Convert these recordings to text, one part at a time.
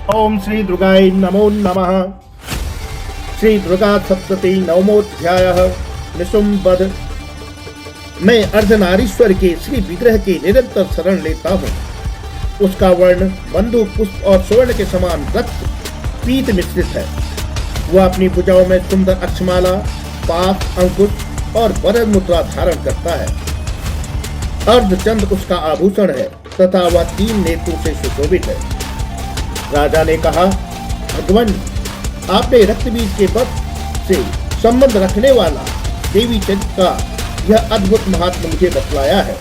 ओम श्री दुर्गाय नमो नमः। श्री दुर्गा सप्तति नवमोध्यायः। निशुम्बध। मैं अर्धनारीश्वर के श्री विग्रह की निरंतर शरण लेता हूँ। उसका वर्ण बंदूक पुष्प और स्वर्ण के समान रक्त पीत मिश्रित है। वह अपनी भुजाओं में सुंदर अक्षमाला, पाश, अंकुश और वरद मुद्रा धारण करता है। अर्धचंद्र उसका आभूषण है तथा वह 3 नेत्रों से सुशोभित है। राजा ने कहा, भगवान, आपने रक्तबीज के वध से संबंध रखने वाला देवी चरित्र का यह अद्भुत महात्मा मुझे बतलाया है।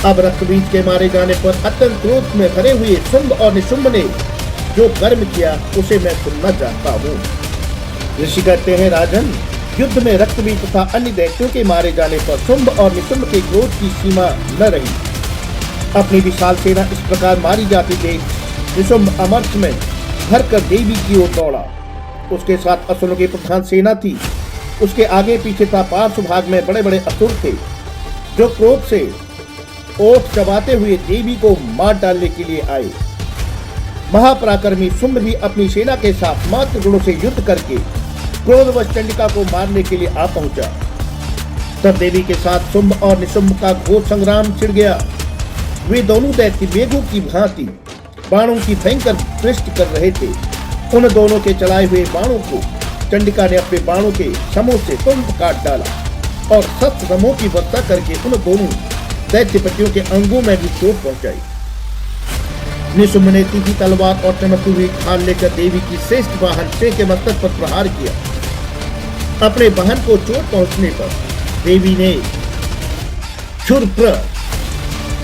अब रक्तबीज के मारे जाने पर अत्यंत क्रोध में भरे हुए शुंभ और निशुंभ ने जो कर्म किया उसे मैं सुनना चाहता हूँ। ऋषि कहते हैं, राजन, युद्ध में रक्तबीज तथा अन्य दैत्यों के मारे जाने पर शुंभ और निशुंभ के क्रोध की सीमा न रही। अपनी विशाल सेना इस प्रकार मारी जाती देख निशुंभ अमर्थ में भरकर देवी की ओर दौड़ा। उसके साथ असुरों की प्रधान सेना थी। उसके आगे पीछे था पार्श्व भाग में बड़े बड़े असुर थे जो क्रोध से ओठ चबाते हुए देवी को मार डालने के लिए आए। महापराक्रमी शुंभ भी अपनी सेना के साथ मात्र गुणों से युद्ध करके क्रोधवश चंडिका को मारने के लिए आ पहुंचा। तब देवी के साथ शुंभ और निशुंभ का घोर संग्राम छिड़ गया। वे दोनों दैत्य मेघों की भांति बाणों की भयंकर दृष्टि कर रहे थे। उन दोनों के चलाए हुए बाणों को चंडिका ने अपने बाणों के समूह से तुरंत काट डाला और शस्त्र समूह की वर्षा करके उन दोनों दैत्यपतियों के अंगों में भी चोट पहुंचाई। निशुंभ ने तीखी तलवार और चमकती हुई ढाल लेकर देवी की श्रेष्ठ वाहन शेर के मस्तक पर प्रहार किया। अपने वाहन को चोट पहुंचने पर देवी ने क्षुरप्र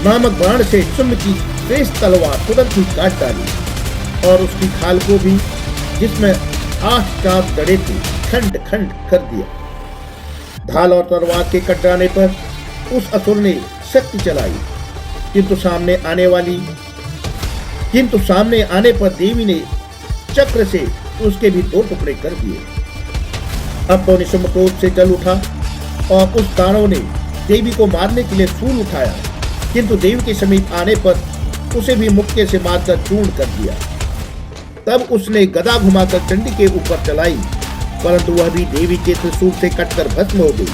नामक बाण से शुंभ की श्रेष्ठ तलवार तुरंत ही काट डाली और उसकी खाल को भी, जिसमें 8 चांद गड़े थे, खंड खंड कर दिया। ढाल और तलवार के कट जाने पर उस असुर ने शक्ति चलाई, किंतु सामने आने पर देवी ने चक्र से उसके भी 2 टुकड़े कर दिए। अब तो निशुंभ क्रोध से जल उठा और उस दानव ने देवी को मारने के लिए शूल उठाया, किंतु देवी के समीप आने पर उसे भी मुक्के से मारकर चूर्ण कर दिया। तब उसने गदा घुमाकर चंडी के ऊपर चलाई, परंतु वह भी देवी के त्रिशूल से कटकर भस्म हो गई।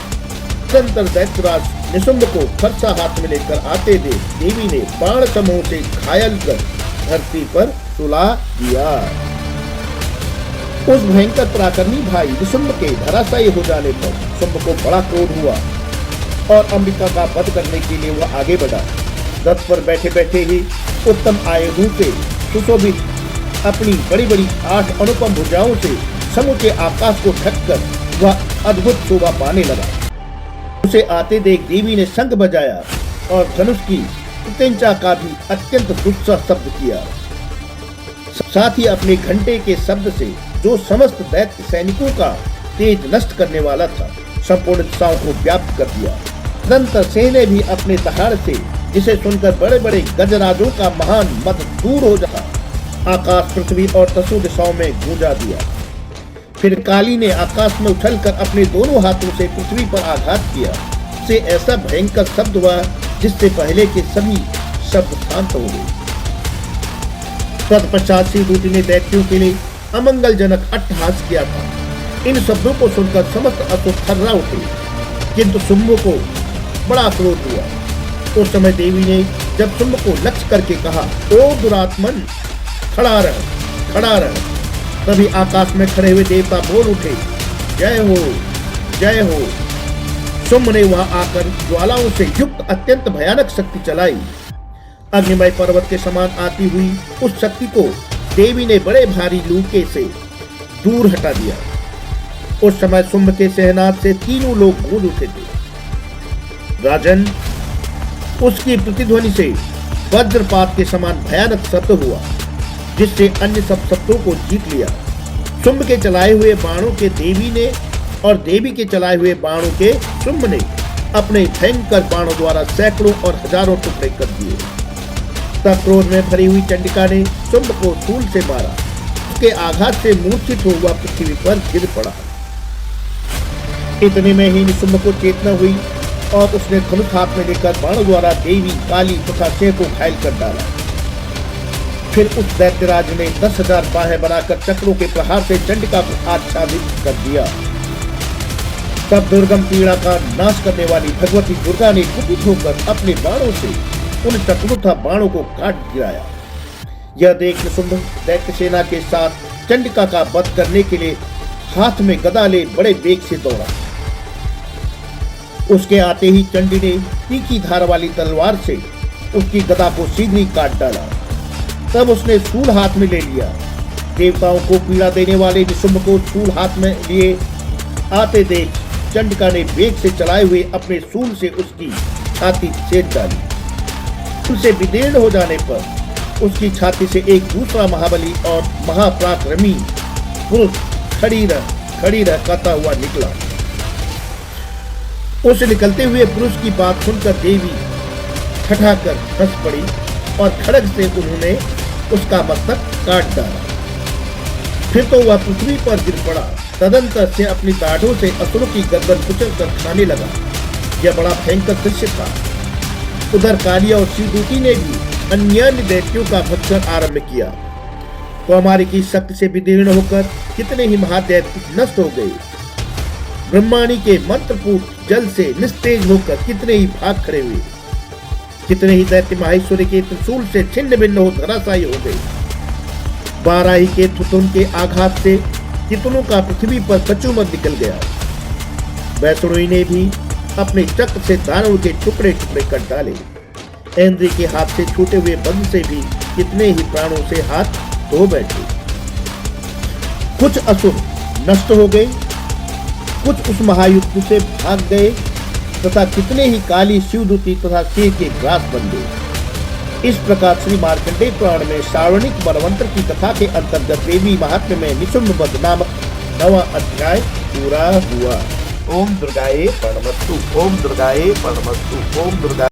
तदंतर दैत्यराज निशुंभ को फरसा हाथ में लेकर आते देख देवी ने बाण समूह से घायल कर धरती पर सुला दिया। उस भयंकर पराक्रमी भाई निशुंभ के धराशायी हो जाने पर शुंभ को बड़ा क्रोध हुआ और अंबिका का वध करने के लिए वह आगे बढ़ा। रथ पर बैठे बैठे ही उत्तम आयुधों से सुशोभित अपनी बड़ी बड़ी 8 अनुपम भुजाओं से समूचे आकाश को ढककर वह अद्भुत शोभा पाने लगा। उसे आते देख देवी ने शंख बजाया और धनुष की प्रत्यंचा का भी अत्यंत दुस्सह शब्द किया। साथ ही अपने घंटे के शब्द से जो समस्त दैत्य सैनिकों का तेज नष्ट करने वाला था, संपूर्ण दिशाओं को व्याप्त कर दिया। तदंतर सिंह ने भी अपने दहाड़ से, जिसे सुनकर बड़े बड़े गजराजों का महान मद दूर हो जाता, आकाश, पृथ्वी और 10 दिशाओं में गूंजा दिया। फिर काली ने आकाश में उछलकर अपने दोनों हाथों से पृथ्वी पर आघात किया। से ऐसा भयंकर शब्द हुआ जिससे पहले के सभी शब्द शांत हो गए। तत्पश्चात श्री दूती ने दैत्यों के लिए अमंगलजनक अट्टहास किया था। इन शब्दों को सुनकर समस्त असुर थर्रा उठे, किंतु शुंभ को बड़ा क्रोध हुआ। उस समय देवी ने जब शुंभ को लक्ष्य करके कहा, ओ दुरात्मन, खड़ा रह, खड़ा रह। तभी आकाश में खड़े हुए देवता बोल उठे, जय हो, जय हो। शुंभ ने वहां आकर ज्वालाओं से युक्त अत्यंत भयानक शक्ति चलाई। अग्निमय पर्वत के समान आती हुई उस शक्ति को देवी ने बड़े भारी लूके से दूर हटा दिया। उस समय शुंभ के सहनाद से तीनों लोग गूंज उठे थे। राजन, उसकी प्रतिध्वनि से वज्रपात के समान भयानक शब्द हुआ, जिससे अन्य सब शब्दों को जीत लिया। शुंभ के चलाए हुए बाणों के देवी ने और देवी के चलाए हुए बाणों के शुंभ ने अपने भयंकर बाणों द्वारा सैकड़ों और हजारों टुकड़े कर दिए। तब क्रोध में भरी हुई चंडिका ने शुंभ को शूल से मारा। उसके आघात से मूर्छित हुआ पृथ्वी पर गिर पड़ा। इतने में ही निशुंभ को चेतना हुई और उसने धनुष हाथ में लेकर बाणों द्वारा देवी, काली तथा सिंह को घायल कर डाला। फिर उस दैत्यराज ने 10,000 बाहें बनाकर चक्रों के प्रहार से चंडिका को आच्छादित कर दिया। तब दुर्गम पीड़ा का नाश करने वाली भगवती दुर्गा ने कुपित होकर अपने बाणों से उन चतुर्था बाणों को काट गिराया। यह देख निशुंभ दैत्य सेना के साथ चंडिका का वध करने के लिए हाथ में गदा ले बड़े वेग से दौड़ा। उसके आते ही चंडी ने तीखी धार वाली तलवार से उसकी गदा को सीधी काट डाला। तब उसने शूल हाथ में ले लिया। देवताओं को पीड़ा देने वाले निशुंभ को शूल हाथ में लिए आते देख चंडिका ने वेग से चलाए हुए अपने शूल से उसकी छाती छेद डाली। उसे विदीर्ण हो जाने पर उसकी छाती से एक दूसरा महाबली और महापराक्रमी पुरुष खड़ी रह कहता हुआ निकला। उस निकलते हुए पुरुष की बात सुनकर देवी ठठाकर हंस पड़ी और खड़ग से उन्होंने उसका मस्तक काट डाला। फिर तो वह पृथ्वी पर गिर पड़ा। तदंतर से अपनी दाढ़ों से असुरों की गर्दन कुचल कर खाने लगा। यह बड़ा भयंकर दृश्य था। उधर कालिया और शिवदूती ने भी अन्य दैत्यों का भक्षण आरंभ किया। तो हमारी की शक्ति से विदीर्ण होकर कितने ही महादैत्य नष्ट हो गए। ब्रह्माणी के मंत्रपूत जल से निस्तेज होकर कितने ही भाग खड़े हुए। कितने ही दैत्य माहेश्वरी के त्रिशूल से छिन्न भिन्न हो धराशायी हो गए। बाराही के थुतुन के आघात से कितनों का पृथ्वी पर कचूमर निकल गया। वैष्णवी ने भी अपने चक्र से दानव के टुकड़े टुकड़े कर डाले। इंद्र के हाथ से छूटे हुए बंद से भी कितने ही प्राणों से हाथ धो बैठे। कुछ असुर नष्ट हो गए, कुछ उस महायुद्ध से भाग गए तथा कितने ही काली शिवदूती तथा शेर के ग्रास बन गए। इस प्रकार श्री मार्कंडेय पुराण में श्रावणिक मनवंतर की कथा के अंतर्गत देवी महात्म्य में निशुंभ वध नामक 9वां अध्याय पूरा हुआ। ओम दुर्गाये प्रणमस्तु। ओम दुर्गाये प्रणमस्तु। ओम दुर्गा